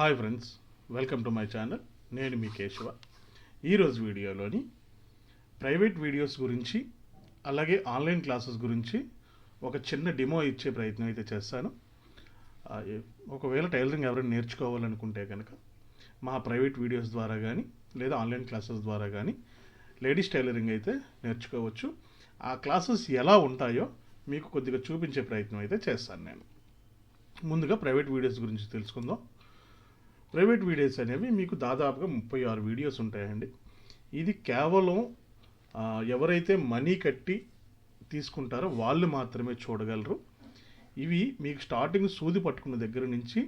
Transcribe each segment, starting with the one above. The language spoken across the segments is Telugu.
Hi friends, welcome to my channel. నేను మీ కేశవ. ఈరోజు వీడియోలోని ప్రైవేట్ వీడియోస్ గురించి అలాగే ఆన్లైన్ క్లాసెస్ గురించి ఒక చిన్న డెమో ఇచ్చే ప్రయత్నం అయితే చేస్తాను. ఒకవేళ టైలరింగ్ ఎవరైనా నేర్చుకోవాలనుకుంటే కనుక మా ప్రైవేట్ వీడియోస్ ద్వారా కానీ లేదా ఆన్లైన్ క్లాసెస్ ద్వారా కానీ లేడీస్ టైలరింగ్ అయితే నేర్చుకోవచ్చు. ఆ క్లాసెస్ ఎలా ఉంటాయో మీకు కొద్దిగా చూపించే ప్రయత్నం అయితే చేస్తాను. నేను ముందుగా ప్రైవేట్ వీడియోస్ గురించి తెలుసుకుందాం. ప్రైవేట్ వీడియోస్ అనేవి మీకు దాదాపుగా 36 వీడియోస్ ఉంటాయండి. ఇది కేవలం ఎవరైతే మనీ కట్టి తీసుకుంటారో వాళ్ళు మాత్రమే చూడగలరు. ఇవి మీకు స్టార్టింగ్ సూది పట్టుకున్న దగ్గర నుంచి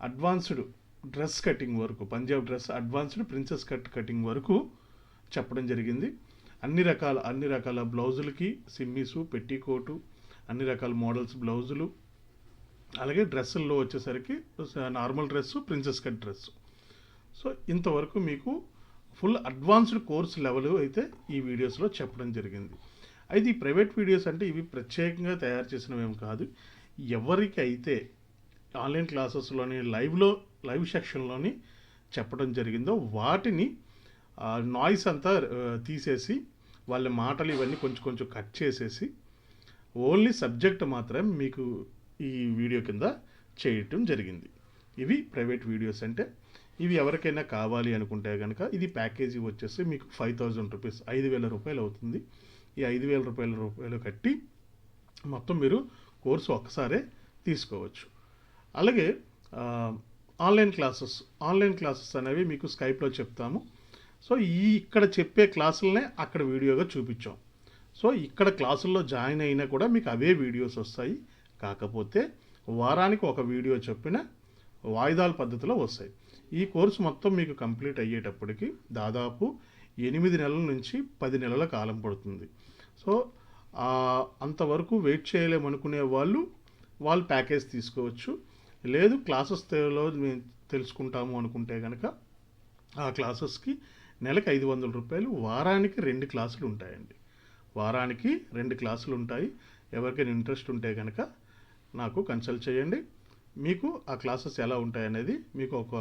అడ్వాన్స్డ్ డ్రెస్ కటింగ్ వరకు, Punjab dress advanced princess cutting వరకు చెప్పడం జరిగింది. అన్ని రకాల బ్లౌజులకి సిమ్మీసు, పెట్టికోటు, అన్ని రకాల మోడల్స్ బ్లౌజులు, అలాగే డ్రెస్సుల్లో వచ్చేసరికి normal dress, princess cut dress. So ఇంతవరకు మీకు ఫుల్ అడ్వాన్స్డ్ కోర్స్ లెవెల్ అయితే ఈ వీడియోస్లో చెప్పడం జరిగింది. అయితే ఈ ప్రైవేట్ వీడియోస్ అంటే ఇవి ప్రత్యేకంగా తయారు చేసినవేం కాదు. ఎవరికైతే ఆన్లైన్ క్లాసెస్లోని లైవ్ సెక్షన్లోని చెప్పడం జరిగిందో వాటిని నాయిస్ అంతా తీసేసి వాళ్ళ మాటలు ఇవన్నీ కొంచెం కట్ చేసేసి ఓన్లీ సబ్జెక్ట్ మాత్రం మీకు ఈ వీడియో కింద చేయటం జరిగింది. ఇవి ప్రైవేట్ వీడియోస్ అంటే. ఇవి ఎవరికైనా కావాలి అనుకుంటే కనుక ఇది ప్యాకేజీ వచ్చేసి మీకు 5,000 రూపీస్, 5,000 రూపాయలు అవుతుంది. ఈ 5,000 రూపాయలు కట్టి మొత్తం మీరు కోర్సు ఒక్కసారే తీసుకోవచ్చు. అలాగే ఆన్లైన్ క్లాసెస్ అనేవి మీకు స్కైప్లో చెప్తాము. సో ఇక్కడ చెప్పే క్లాసులనే అక్కడ వీడియోగా చూపించాం. సో ఇక్కడ క్లాసుల్లో జాయిన్ అయినా కూడా మీకు అవే వీడియోస్ వస్తాయి. కాకపోతే వారానికి ఒక వీడియో చొప్పున వాయిదాల పద్ధతిలో వస్తాయి. ఈ కోర్సు మొత్తం మీకు కంప్లీట్ అయ్యేటప్పటికి దాదాపు 8 నెలల నుంచి 10 నెలల కాలం పడుతుంది. సో అంతవరకు వెయిట్ చేయలేమనుకునే వాళ్ళు ప్యాకేజ్ తీసుకోవచ్చు. లేదు క్లాసెస్లో మేము తెలుసుకుంటాము అనుకుంటే కనుక ఆ క్లాసెస్కి నెలకు 500 రూపాయలు, వారానికి 2 క్లాసులు ఉంటాయండి. వారానికి 2 క్లాసులు ఉంటాయి. ఎవరికైనా ఇంట్రెస్ట్ ఉంటే కనుక నాకు కన్సల్ట్ చేయండి. మీకు ఆ క్లాసెస్ ఎలా ఉంటాయనేది మీకు ఒక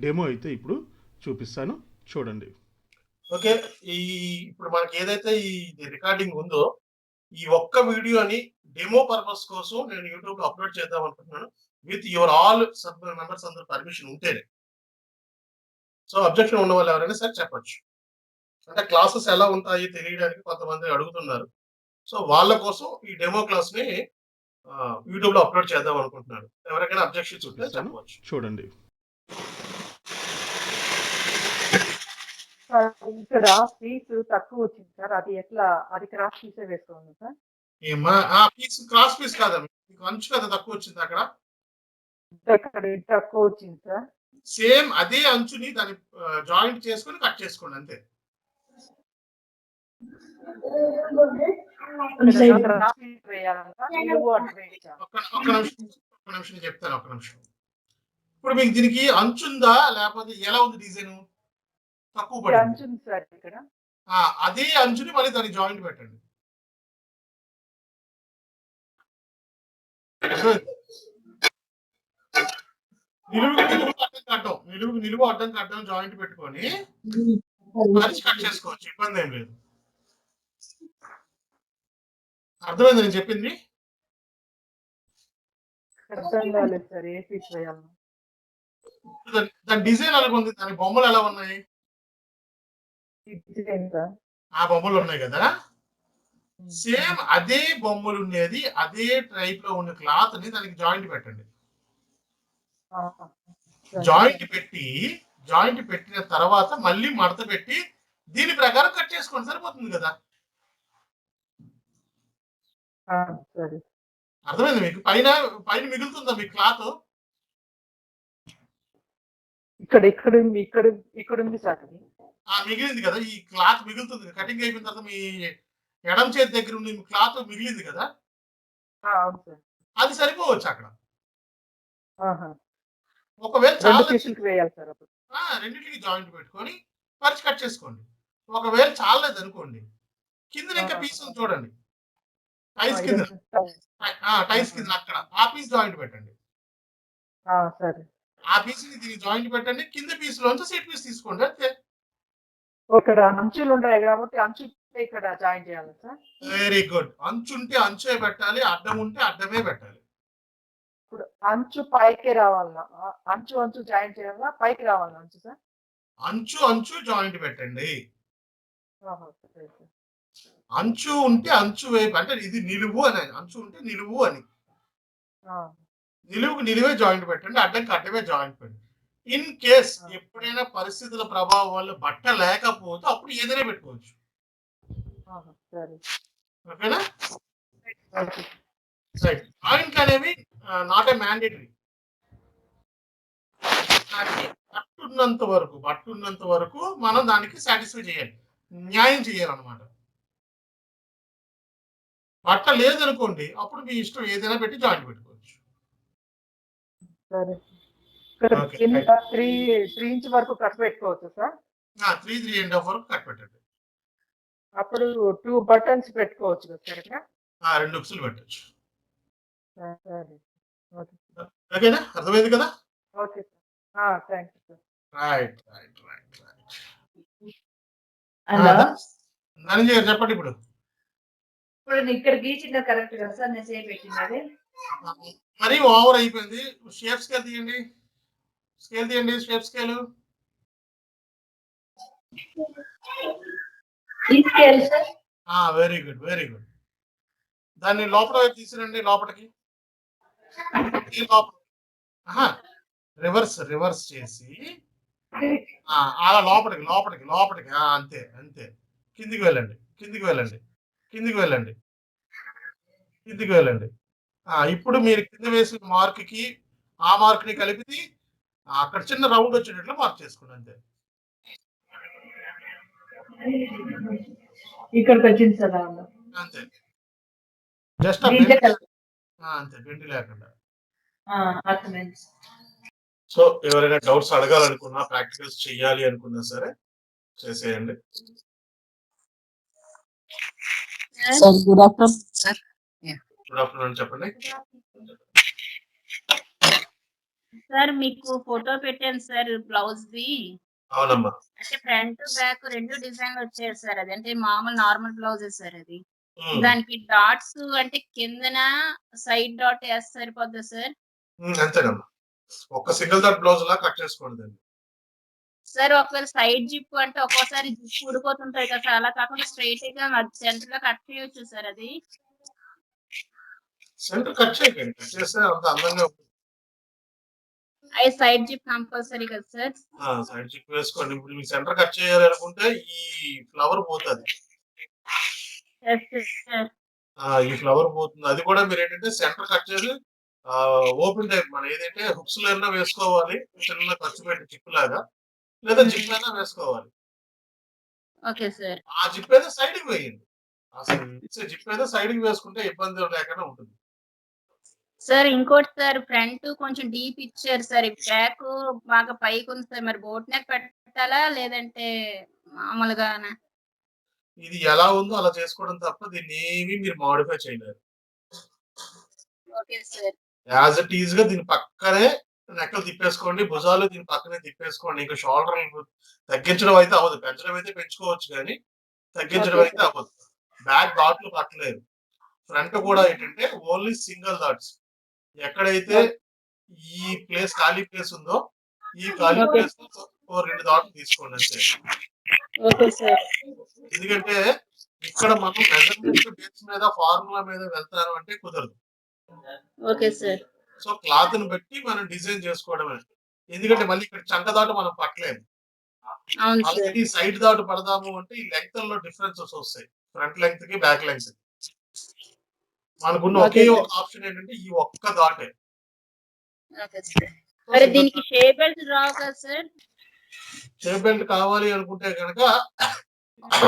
డెమో అయితే ఇప్పుడు చూపిస్తాను, చూడండి. ఓకే, ఇప్పుడు మనకి ఏదైతే ఈ రికార్డింగ్ ఉందో ఈ ఒక్క వీడియోని డెమో పర్పస్ కోసం నేను యూట్యూబ్ లో అప్లోడ్ చేద్దాం అనుకుంటున్నాను. With your all sub members అందరూ పర్మిషన్ ఉంటేనే. సో అబ్జెక్షన్ ఉన్న వాళ్ళు ఎవరైనా సరే చెప్పచ్చు. అంటే క్లాసెస్ ఎలా ఉంటాయి తెలియడానికి కొంతమంది అడుగుతున్నారు. సో వాళ్ళ కోసం ఈ డెమో క్లాస్ ని యూట్యూబ్ లో అప్లోడ్ చేద్దాం అనుకుంటున్నాను. ఎవరికైనా అబ్జెక్షన్స్ ఉంటే చెప్పవచ్చు, చూడండి. ఇక్కడ ఫీజు తక్కువ వచ్చింది సార్. అది ఎట్లా? అది క్రాస్ ఫీజే వేసుకోండి సార్. క్రాస్ ఫీజ్ కాదమ్మా, మీకు అంచు కదా తక్కువ వచ్చింది అక్కడ. తక్కువ వచ్చింది సార్. సేమ్ అదే అంచుని దాన్ని జాయింట్ చేసుకొని కట్ చేసుకోండి అంతే. ఒక్క నిమిషం చెప్తాను, ఒక్క నిమిషం. ఇప్పుడు మీకు దీనికి అంచుందా లేకపోతే ఎలా ఉంది డిజైన్? తక్కువ పడింది సార్ ఇక్కడ. అదే అంచుని మళ్ళీ దానికి జాయింట్ పెట్టండి. నిలువు అడ్డం కట్టడం జాయింట్ పెట్టుకొని కట్ చేసుకోవచ్చు, ఇబ్బంది ఏం లేదు. అర్థమైంది నేను చెప్పింది? దాని డిజైన్ ఎలా ఉంది, దాని బొమ్మలు ఎలా ఉన్నాయి? ఆ బొమ్మలు ఉన్నాయి కదా, సేమ్ అదే బొమ్మలు ఉండేది అదే టైప్ లో ఉన్న క్లాత్ ని దానికి జాయింట్ పెట్టండి. జాయింట్ పెట్టిన తర్వాత మళ్ళీ మడత పెట్టి దీని ప్రకారం కట్ చేసుకోండి, సరిపోతుంది కదా. అర్థమైంది మీకు? పైన మిగులుతుందా మీకు క్లాత్? ఇక్కడ ఉంది సార్. మిగిలింది కదా, ఈ క్లాత్ మిగులుతుంది. కటింగ్ అయిపోయిన తర్వాత మీ ఎడం చేతి దగ్గర ఉన్న క్లాత్ మిగిలింది కదా, అది సరిపోవచ్చు అక్కడ. ఒకవేళ రెండింటికి జాయింట్ పెట్టుకొని పరిచి కట్ చేసుకోండి. ఒకవేళ చాలేదు అనుకోండి, కింద ఇంకా పీస్ చూడండి, టైస్ కింద అక్కడ ఆ పీస్ జాయింట్ పెట్టండి. ఆ పీస్‌ని దీనికి జాయింట్ పెట్టండి. కింద పీస్‌లోంచి సైడ్ పీస్ తీసుకోండి అంతే. ఇక్కడ అంచులు ఉంటాయి కాబట్టి అంచు ఇక్కడ జాయిన్ చేయాలా సార్? Very good. అంచుంటే అంచే పెట్టాలి. అడ్డం ఉంటే అడ్డమే పెట్టాలి. ఇప్పుడు అంచు పైకి రావాలా? అంచు జాయిన్ చేయాలా? పైకి రావాలా అంచు సార్? అంచు జాయింట్ పెట్టండి. ఆహా! సరే సార్. అంచు ఉంటే అంచు వైపు అంటే ఇది నిలువు అని. అంచు ఉంటే నిలువు అని. ఆ! నిలువుకి నిలువే జాయింట్ పెట్టండి. అడ్డంకి అడ్డమే జాయింట్ పెట్టండి. ఇన్ కేస్ ఎప్పుడైనా పరిస్థితుల ప్రభావం వల్ల బట్ట లేకపోతే అప్పుడు ఏదైనా పెట్టుకోవచ్చు. ఆహా! సరే. ఓకేనా? ఓకే. రైట్. జాయింట్లు అనేవి నాట్ ఏ మ్యాండేటరీ. కానీ బట్టున్నంత వరకు మనం దానికి సాటిస్ఫై చేయాలి. న్యాయం చేయాలన్నమాట. బట్ట లేదనుకోండి అప్పుడు మీ ఇష్టం ఏదైనా పెట్టి జాయింట్ పెట్టుకోవచ్చు. సరే. ఇక్కడ ఓకే. కింద రైట్. 3 ఇంచ్ వరకు కట్ పెట్టుకోవచ్చా సార్? 3.5 వరకు కట్ పెట్టండి. అప్పుడు 2 బటన్స్ పెట్టుకోవచ్చు కదా సార్ ఇక్కడ? 2 ఉక్సులు పెట్టొచ్చు. సరే. ఓకే. ఓకేనా? అర్థమైంది కదా? Okay sir. Thank you sir. Right. Hello! Dhananjay గారు చెప్పండి ఇప్పుడు. ఇప్పుడు ఇక్కడ గీచింది కరెక్ట్ కదా సార్ నేను సేవ్ పెట్టినది? మరీ ఓవర్ అయిపోయింది. షేప్ స్కేల్ తీయండి. Shape scale. ఈ స్కేల్ సార్? Very good. దాన్ని లోపల వైపు తీసుకురండి లోపటికి. ఈ లోపల అహా! రివర్స్ చేసి అలా లోపటికి. అంతే. కిందికి వెళ్ళండి. ఇప్పుడు మీరు కింద వేసిన మార్క్‌కి ఆ మార్క్‌ని కలిపి అక్కడ చిన్న రౌండ్ వచ్చేటట్లు మార్క్ చేసుకోండి అంతే. ఇక్కడికి వచ్చింది సార్ రౌండ్. అంతే. జస్ట్ దీంట్లో కలిపి. అంతే బెండ్ లేకుండా. అర్థమైంది. సో ఎవరైనా డౌట్స్ అడగాలనుకున్నా, ప్రాక్టికల్స్ చేయాలి అనుకున్నా సరే చేసేయండి. Sir good afternoon sir. Good afternoon చెప్పండి. సార్ మీకు ఫోటో పెట్టాను సార్ బ్లౌజ్‌ది. అవునమ్మా. అంటే ఫ్రంట్, బ్యాక్ 2 డిజైన్‌లు వచ్చాయి సార్. అదంటే మామూలు నార్మల్ బ్లౌజే సార్ అది. హ్మ్. దానికి డాట్స్ అంటే కిందన సైడ్ డాట్ ఏస్తే సరిపోద్దా సార్? అంతేనమ్మా. ఒక్క సింగిల్ డాట్ బ్లౌజ్‌లా కట్ చేసుకోండి దాన్ని. సార్ ఒకవేళ సైడ్ జిప్ అంటే ఒక్కోసారి జిప్ ఊడిపోతుంటాయి కదా సార్. అలా కాకుండా స్ట్రెయిట్‌గా సెంటర్‌లో కట్ చేయొచ్చు సార్ అది. సెంటర్ కట్ చేయకండి. కట్ చేస్తే అంత అందంగా ఉంటుంది. అయి సైడ్ జిప్ కంపల్సరీ కదా సార్? సైడ్ జిప్ వేసుకోండి. ఇప్పుడు మీకు సెంటర్ కట్ చేయాలి అనుకుంటే ఈ ఫ్లవర్ పోతది. Yes sir. ఈ ఫ్లవర్ పోతుంది. అది కూడా మీరేంటంటే సెంటర్ కట్ చేసి ఓపెన్ టైప్ మనం ఏదైతే హుక్స్‌లో అయినా వేసుకోవాలి. చిన్న ఖర్చు పెట్టి జిప్ లాగా. లేదా జిప్ అయినా వేసుకోవాలి. Okay sir. ఆ జిప్ ఏదో సైడ్‌కి వేయండి. అసలు జిప్ ఏదో సైడ్‌కి వేసుకుంటే ఇబ్బంది లేకుండా ఉంటుంది. సార్ ఇంకోటి సార్ ఫ్రంట్ కొంచెం డీప్ ఇచ్చారు సార్. ఈ బ్యాక్ బాగా పైకుంది సార్. మరి బోట్ నెక్ పెట్టాలా? లేదంటే మామూలుగానా? ఇది ఎలా ఉందో అలా చేసుకోవడం తప్ప దీన్నేమి మీరు మోడిఫై చేయలేరు. Okay sir. యాజ్ ఇట్ ఈస్‌గా దీని పక్కనే నెక్కలు తిప్పేసుకోండి. భుజాలు దీని పక్కనే తిప్పేసుకోండి. ఇంక షోల్డర్‌లు తగ్గించడం అయితే అవ్వదు. పెంచడం అయితే పెంచుకోవచ్చు గానీ, తగ్గించడం ఓకే అయితే సార్. అవ్వదు. బ్యాక్ డాట్లు పట్టలేదు. ఫ్రంట్ కూడా ఏంటంటే ఓన్లీ సింగిల్ డాట్స్. ఎక్కడైతే ఈ ఖాళీ ప్లేస్ ఉందో, ఈ ఖాళీ ఓకే. ప్లేస్‌లో ఓ 2 డాట్లు తీసుకోండి అంతే. Okay sir. ఎందుకంటే ఇక్కడ మనం మెజర్‌మెంట్ బేస్ మీద, ఫార్ములా మీద వెళ్తాను అంటే కుదరదు. Okay sir. సో, క్లాత్‌ని బట్టి మనం డిజైన్ చేసుకోవడమే. ఎందుకంటే మళ్ళీ ఇక్కడ చంక దాటు మనం పట్టలేము. అవును సార్. ఆల్రెడీ సైడ్ దాటు పడదాము అంటే ఈ లెంగ్త్‌ల్లో డిఫరెన్సెస్ వస్తాయి. ఫ్రంట్ లెంగ్త్‌కి, బ్యాక్ లెంగ్త్‌కి. మనకున్న ఓకే ఒకే సార్. ఒక ఆప్షన్ ఏంటంటే ఈ ఒక్క దాటే. Okay sir. సో, మరి సింగిల్ దీనికి షేప్ బెల్ట్ రావు కదా సార్? షేప్ బెల్ట్ కావాలి అనుకుంటే గనక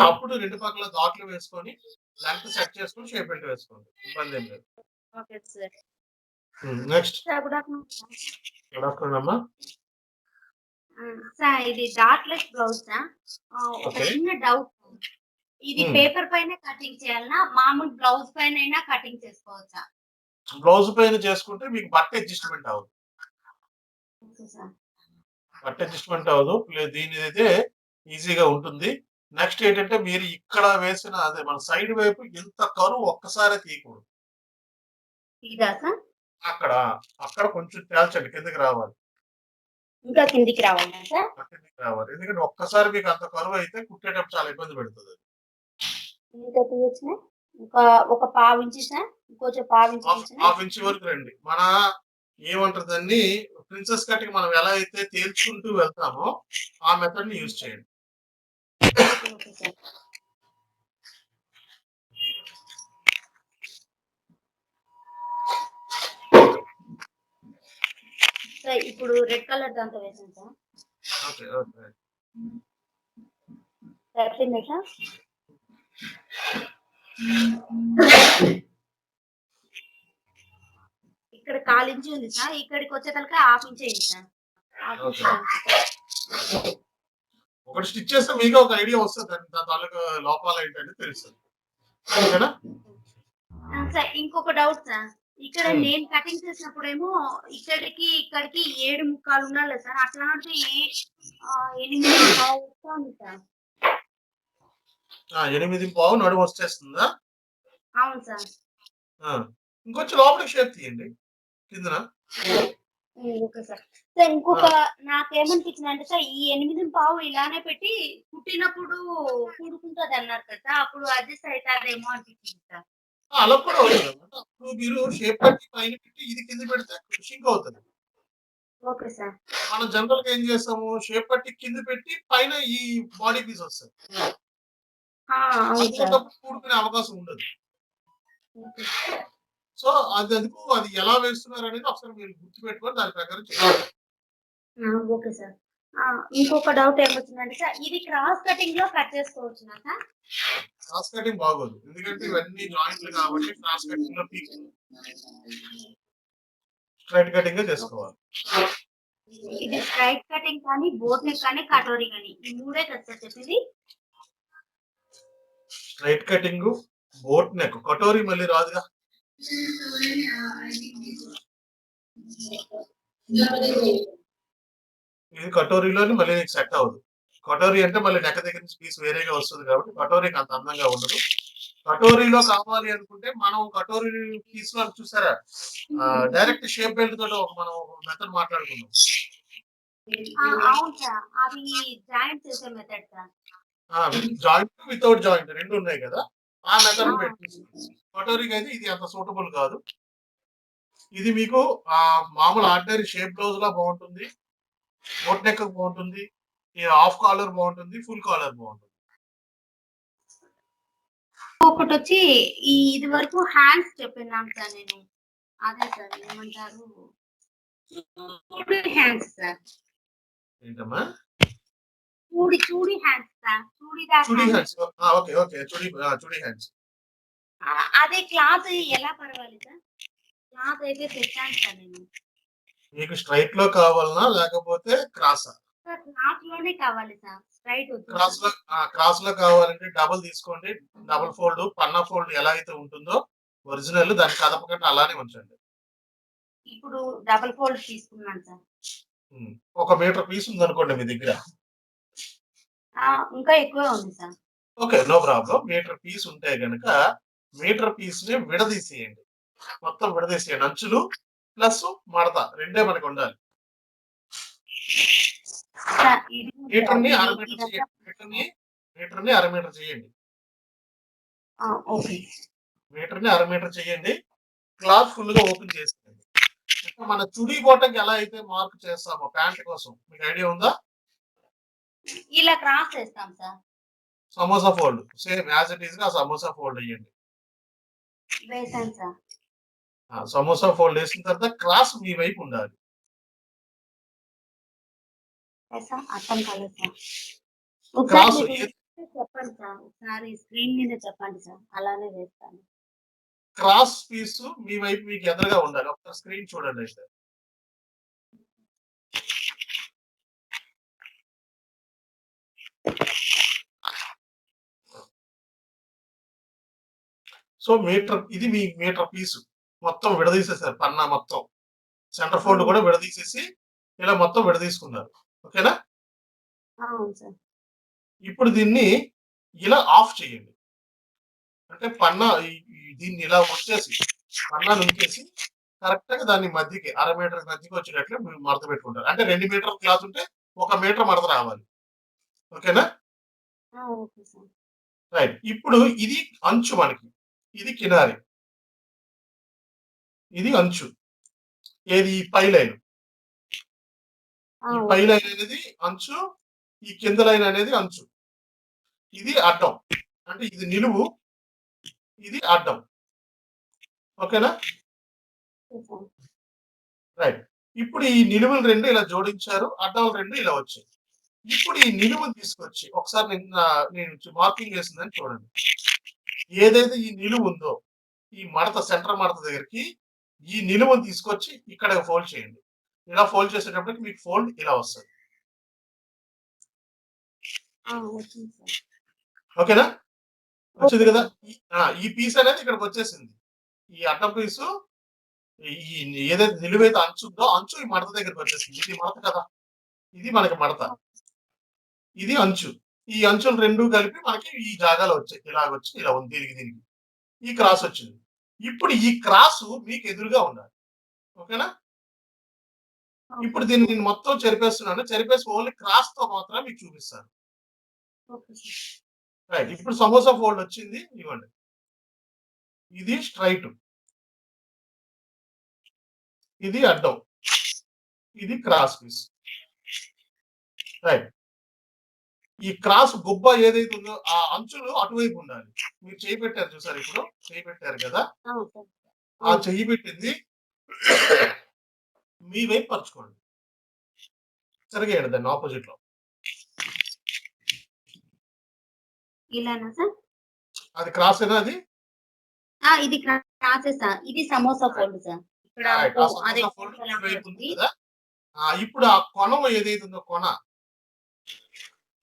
అప్పుడు 2 పక్కల డాట్లు వేసుకొని లెంగ్త్ సెట్ చేసుకొని షేప్ బెల్ట్ వేసుకోండి. ఇబ్బందేం లేదు. Okay sir. Next. Sir good afternoon. Good afternoon అమ్మా. సార్ ఇది డాట్లెస్ బ్లౌజా? ఒక ఓకే. చిన్న డౌట్. ఇది పేపర్ పైన కటింగ్ చేయాలనా? మామూలు బ్లౌజ్ పైనైనా కటింగ్ చేసుకోవచ్చా? బ్లౌజ్ పైన చేసుకుంటే మీకు బట్ట అడ్జస్ట్‌మెంట్ అవ్వదు. Okay sir. కట్ అడ్జస్ట్మెంట్ అవ్వదు. దీనిదైతే ఈజీగా ఉంటుంది. నెక్స్ట్ ఏంటంటే మీరు ఇక్కడ వేసిన అదే మన సైడ్ వైపు ఇంత కరువు ఒక్కసారే తీయకూడదు. ఇదా సార్? అక్కడ అక్కడ కొంచెం తేల్చండి, కిందకి రావాలి. ఇంకా కిందికి రావాలా సార్? కిందకి రావాలి. ఎందుకంటే ఒక్కసారి మీకు అంత కరువు అయితే కుట్టేటప్పుడు చాలా ఇబ్బంది పెడుతుంది. ఇంకా తీయొచ్చునా? ఇంకా ఒక పావించి సార్? ఇంకొంచెం పావించి తీయొచ్చునా? హాఫ్ ఇంచ్ వరకు రండి. మన ఏమంటారు దాన్ని, ప్రిన్సెస్ కట్కి మనం ఎలా అయితే తేల్చుకుంటూ వెళ్తామో ఆ మెథడ్ ని యూజ్ చేయండి. Okay sir. సార్ ఇప్పుడు రెడ్ కలర్ దాంతో వేసాను సార్. Okay okay. సరిపోయిందా సార్? ఇక్కడ 1/4 ఇంచు ఉంది సార్. ఇక్కడికి వచ్చేతలకి 1/2 ఇంచ్ అయింది సార్. ఓకే. ఒకటి స్టిచ్ చేస్తే మీకు ఒక ఐడియా వస్తుంది. దాని తాలూకా లోపాలు ఏంటంటే తెలుస్తుంది. ఓకేనా? సార్ ఇంకొక డౌట్ సార్. ఇక్కడ నేను కటింగ్ చేసినప్పుడేమో ఇక్కడికి ఇక్కడికి 7.25 ఉండాలి సార్. అట్లాంటి 8.25 వస్తుంది సార్. 8.25 నడుము వచ్చేస్తుందా? అవును సార్. ఇంకొంచెం లోపలికి షేప్ తీయండి కిందన. Okay sir. సార్ ఇంకొక నాకేమనిపించింది అంటే సార్, ఈ 8.25 ఇలానే పెట్టి కుట్టినప్పుడు కూడుకుంటది అన్నారు కదా, అప్పుడు అడ్జస్ట్ అవుతాదేమో అనిపించింది సార్. అలా కూడా అవుతుంది అన్నమాట. అప్పుడు మీరు షేప్ కట్టి పైన పెట్టి ఇది కింద పెడితే షింక్ అవుతుంది. Okay sir. మనం జనరల్ గా ఏం చేస్తాము, షేప్ కట్టి కింద పెట్టి పైన ఈ బాడీ పీస్ వస్తుంది. అవును సార్. కూడుకునే అవకాశం ఉండదు. ఓకే. సో అది ఎలా వేస్తున్నారు అనేది ఒకసారి మీరు గుర్తుపెట్టుకొని దాని ప్రకారం చేయాలి. Okay sir. ఇంకొక డౌట్ ఏమొచ్చిందంటే సార్, ఇది క్రాస్ కటింగ్ లో కట్ చేసుకోవచ్చునా సార్? క్రాస్ కటింగ్ బాగోదు. ఎందుకంటే ఇవన్నీ జాయింట్లు కాబట్టి క్రాస్ కటింగ్ లో పీక్ స్ట్రైట్ కటింగ్ చేసుకోవాలి. ఇది స్ట్రైట్ కటింగ్ కానీ, బోట్ నెక్ కానీ, కటోరీ కానీ ఈ మూడే కదా సార్ చెప్పేది? Straight cutting, boat neck, katori మళ్ళీ రాదుగా. ఇది కటోరీలోని మళ్ళీ నీకు సెట్ అవ్వదు. కటోరీ అంటే మళ్ళీ నెక్క దగ్గర నుంచి పీస్ వేరేగా వస్తుంది కాబట్టి కటోరీకి అంత అందంగా ఉండదు. కటోరీలో కావాలి అనుకుంటే మనం కటోరీ పీస్ లో చూసారా, డైరెక్ట్ షేప్ బెల్ట్ తోటి మనం మెథడ్ మాట్లాడుకున్నాం. అవును సార్. అది జాయింట్ చేసే method sir. Joint without joint రెండు ఉన్నాయి కదా, ఆ మెథడ్ పెట్టి కటోరీకి అయితే ఇది అంత సూటబుల్ కాదు. ఇది మీకు మామూలు ఆర్డినరీ షేప్ బ్లౌజ్ లా బాగుంటుంది, బోట్ నెక్ బాగుంటుంది, హాఫ్ కాలర్ బాగుంటుంది, ఫుల్ కాలర్ బాగుంటుంది. ఒకటి వచ్చి ఇది వరకు హ్యాండ్స్ చెప్పినాను సార్ నేను. అదే సార్ ఏమంటారు, చూడి హ్యాండ్స్ సార్. ఏంటమ్మా? Chudi hands sir. Chudi hands. Okay okay. Chudi hands. అదే క్లాత్ ఎలా పర్వాలి సార్? క్లాత్ అయితే తెచ్చాను సార్ నేను. మీకు స్ట్రైట్ లో కావాలనా లేకపోతే క్రాసా? సార్ క్లాత్ లోనే కావాలి సార్. స్ట్రైట్ క్రాస్ లో కావాలంటే డబుల్ తీసుకోండి. డబుల్ ఫోల్డ్, పన్నా ఫోల్డ్ ఎలా అయితే ఉంటుందో ఒరిజినల్ దాన్ని కదపకుండా అలానే ఉంచండి. ఇప్పుడు డబుల్ ఫోల్డ్ తీసుకున్నాను సార్. 1 మీటర్ పీస్ ఉంది అనుకోండి మీ దగ్గర. ఇంకా ఎక్కువే ఉంది sir. Okay, no problem. Metre piece ఉంటే గనక మీటర్ పీస్ ని విడదీసేయండి. మొత్తం విడదీసేయండి. అంచులు ప్లస్ మడత రెండే మనకు ఉండాలి. మీటర్ ని అర మీటర్ చేయండి. మీటర్ ని అర మీటర్ చేయండి. మీటర్ ని అర మీటర్ చేయండి. క్లాత్ ఫుల్ గా ఓపెన్ చేసేయండి. మన చుడీ బోటంకి ఎలా అయితే మార్క్ చేస్తామో ప్యాంట్ కోసం మీకు ఐడియా ఉందా? ఇలా క్రాస్ చేస్తాం sir. Samosa fold same as it is గా సమోసా ఫోల్డ్ అయ్యండి. వేసాను సార్. సమోసా ఫోల్డ్ వేసిన తర్వాత క్రాస్ మీ వైపు ఉండాలి. అర్థం కాలేదు సార్. క్రాస్ చెప్పండి సార్. ఒకసారి స్క్రీన్ మీద చెప్పండి సార్. అలానే వేస్తాను. క్రాస్ పీస్ మీ వైపు మీకు ఎదురుగా ఉండాలి. ఒకసారి స్క్రీన్ చూడండి అయితే. సో ఇది మీ మీటర్ పీసు మొత్తం విడదీసేసారు. పన్నా మొత్తం సెంటర్ ఫోల్డ్ కూడా విడదీసేసి ఇలా మొత్తం విడదీసుకున్నారు. ఓకేనా? అవును సార్. ఇప్పుడు దీన్ని ఇలా ఆఫ్ చేయండి. అంటే పన్నా దీన్ని ఇలా వచ్చేసి పన్నా నుంచేసి కరెక్ట్‌గా దాన్ని మధ్యకి అర మీటర్ మధ్యకి వచ్చేటట్లు మీరు మడత పెట్టుకుంటారు. అంటే 2 మీటర్ల క్లాత్ ఉంటే 1 మీటర్ మడత రావాలి. ఓకేనా? Okay sir. రైట్. ఇప్పుడు ఇది అంచు మనకి. ఇది కినారి. ఇది అంచు. ఏది ఈ పై లైన్. ఈ పై లైన్ అనేది అంచు. ఈ కింద లైన్ అనేది అంచు. ఇది అడ్డం. అంటే ఇది నిలువు. ఇది అడ్డం. ఓకేనా? రైట్. ఇప్పుడు ఈ నిలువులు 2 ఇలా జోడించారు. అడ్డాలు 2 ఇలా వచ్చాయి. ఇప్పుడు ఈ నిలువుని తీసుకొచ్చి ఒకసారి నేను మార్కింగ్ వేసిందని చూడండి. ఏదైతే ఈ నిలువు ఉందో ఈ మడత సెంటర్ మడత దగ్గరికి ఈ నిలువుని తీసుకొచ్చి ఇక్కడ ఫోల్డ్ చేయండి. ఇలా ఫోల్డ్ చేసేటప్పటికి మీకు ఫోల్డ్ ఇలా వస్తుంది. ఓకేనా? వచ్చింది కదా? ఈ పీస్ అనేది ఇక్కడికి వచ్చేసింది. ఈ అడ్డం పీసు ఈ ఏదైతే నిలువైతే అంచు ఉందో అంచు ఈ మడత దగ్గరికి వచ్చేసింది. ఇది మడత కదా, ఇది మనకి మడత, ఇది అంచు. ఈ అంచులు 2 కలిపి మనకి ఈ జాగాలో వచ్చాయి. ఇలాగొచ్చి ఇలా ఉంది దీనికి ఈ క్రాస్ వచ్చింది. ఇప్పుడు ఈ క్రాస్ మీకు ఎదురుగా ఉండాలి. ఓకేనా? ఇప్పుడు దీన్ని నేను మొత్తం చెరిపేస్తున్నాను. చెరిపేసి ఓన్లీ క్రాస్ తో మాత్రం మీకు చూపిస్తాను. రైట్. ఇప్పుడు సమోసా ఫోల్డ్ వచ్చింది. ఇవ్వండి. ఇది స్ట్రైట్, ఇది అడ్డం, ఇది క్రాస్ పీస్. రైట్. ఈ క్రాస్ గుబ్బ ఏదైతే ఉందో ఆ అంచులు అటువైపు ఉండాలి. మీరు చేయి పెట్టారు చూసారు, ఇప్పుడు చేయి పెట్టారు కదా, ఆ చెయ్యి పెట్టింది మీ వైపు పరుచుకోండి. సరిగేయండి దాన్ని ఆపోజిట్ లో. ఇలానా సార్? అది క్రాస్ ఏనా? అది ఇది క్రాస్ సార్. ఇది సమోసా ఫోల్డ్ సార్. ఇక్కడ అదే వైపు ఉంది కదా. ఇప్పుడు ఆ కొనం ఏదైతే ఉందో కొన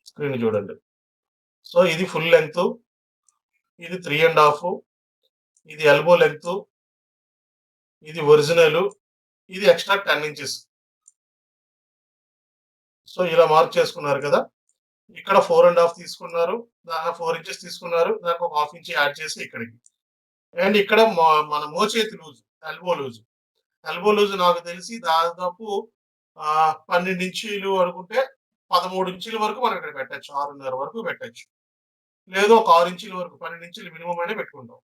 స్క్రీన్ చూడండి. సో ఇది ఫుల్ లెంగ్త్, ఇది 3.5, ఇది ఎల్బో లెంగ్త్, ఇది ఒరిజినల్, ఇది ఎక్స్ట్రా 10 ఇంచెస్. సో ఇలా మార్క్ చేసుకున్నారు కదా. ఇక్కడ 4.5 తీసుకున్నారు, దాని 4 ఇంచెస్ తీసుకున్నారు, దానికి ఒక 1/2 ఇంచ్ యాడ్ చేసి ఇక్కడికి. అండ్ ఇక్కడ మన మోచేతి లూజ్, ఎల్బో లూజ్ నాకు తెలిసి దాదాపు 12 ఇంచీలు అనుకుంటే 13 ఇంచుల వరకు మనం ఇక్కడ పెట్టచ్చు. 6.5 వరకు పెట్టచ్చు. లేదు ఒక 6 ఇంచుల వరకు, 12 ఇంచులు మినిమం అయినా పెట్టుకుంటాం.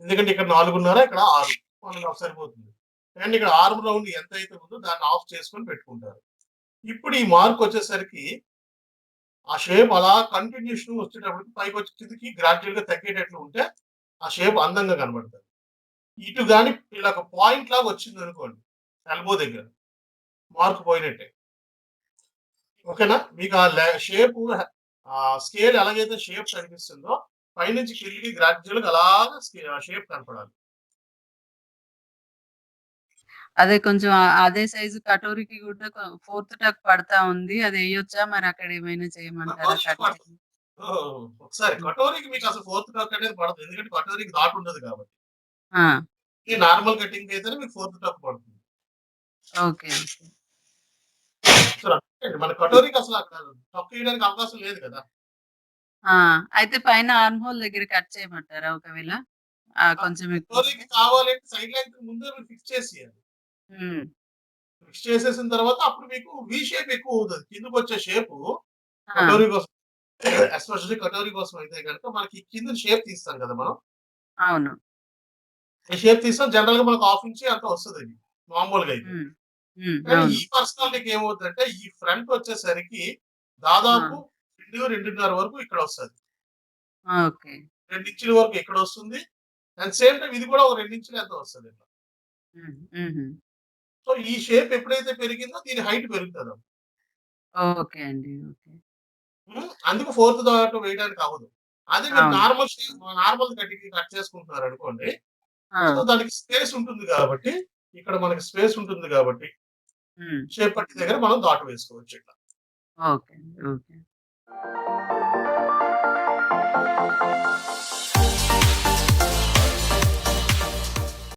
ఎందుకంటే ఇక్కడ 4.5, ఇక్కడ 6, 1.5 సరిపోతుంది. అండ్ ఇక్కడ ఆర్మ్ రౌండ్ ఎంత అయితే ఉందో దాన్ని ఆఫ్ చేసుకొని పెట్టుకుంటారు. ఇప్పుడు ఈ మార్క్ వచ్చేసరికి ఆ షేప్ అలా కంటిన్యూషన్ వచ్చేటప్పటికి పైకి వచ్చి కిందకి గ్రాడ్యువల్ గా తగ్గేటట్లు ఉంటే ఆ షేప్ అందంగా కనబడుతుంది. ఇటు కానీ ఇలా ఒక పాయింట్ లాగా వచ్చింది అనుకోండి, ఎల్బో దగ్గర మార్క్ పోయినట్టే. ఓకేనా? మీకు ఆ షేప్ స్కేల్ ఎలాగైతే షేప్ కనిపిస్తుందో పైనుంచి కిందికి గ్రాడ్యువల్ గా అలాగా షేప్ కనపడాలి. అదే కొంచెం అదే సైజు కటోరీకి కూడా 4th టక్ పడతా ఉంది. అది వేయొచ్చా మరి? అక్కడ ఏమైనా చేయమంటారా? ఒకసారి కటోరీకి మీకు అసలు 4th టక్ అనేది పడదు. ఎందుకంటే కటోరీకి డాట్ ఉండదు కాబట్టి. ఆ! ఈ నార్మల్ కటింగ్ అయితేనే మీకు 4th టక్ పడుతుంది. ఓకే. మన కటోరీకి అసలు అక్కడ టక్ వేయడానికి అవకాశం లేదు కదా. అయితే పైన ఆర్మ్ హోల్ దగ్గర కట్ చేయమంటారా ఒకవేళ? కొంచెం కటోరీకి కావాలంటే సైడ్ లైన్ ముందే మీరు ఫిక్స్ చేసేయాలి. ఫిక్స్ చేసేసిన తర్వాత అప్పుడు మీకు వి షేప్ ఎక్కువ అవుతుంది. కిందకి వచ్చే షేప్ కటోరీ కోసం, ఎస్పెషల్లీ కటోరీ కోసం అయితే కనుక మనకి కింద షేప్ తీస్తాం కదా మనం. అవును. ఈ షేప్ తీస్తాం జనరల్ గా మనకు 1/2 ఇంచ్ అంత వస్తుంది మామూలుగా అయితే. కానీ ఈ పర్సనాలిటీకి ఏమవుతుందంటే ఈ ఫ్రంట్ వచ్చేసరికి దాదాపు 2.5 వరకు ఇక్కడ వస్తుంది. 2 ఇంచుల వరకు ఇక్కడ వస్తుంది. అండ్ సేమ్ టైం ఇది కూడా ఒక 2 ఇంచులు ఎంత వస్తుంది. సో ఈ షేప్ ఎప్పుడైతే పెరిగిందో దీని హైట్ పెరుగుతుంది. ఓకే అండి. ఓకే. అందుకు 4th డాట్ వేయడానికి అవ్వదు. అదే మీరు నార్మల్ కట్ చేసుకుంటున్నారు అనుకోండి, సో దానికి స్పేస్ ఉంటుంది కాబట్టి, ఇక్కడ మనకి స్పేస్ ఉంటుంది కాబట్టి షేప్ పట్టి దగ్గర మనం డాట్ వేసుకోవచ్చు ఇట్లా. ఓకే. ఓకే.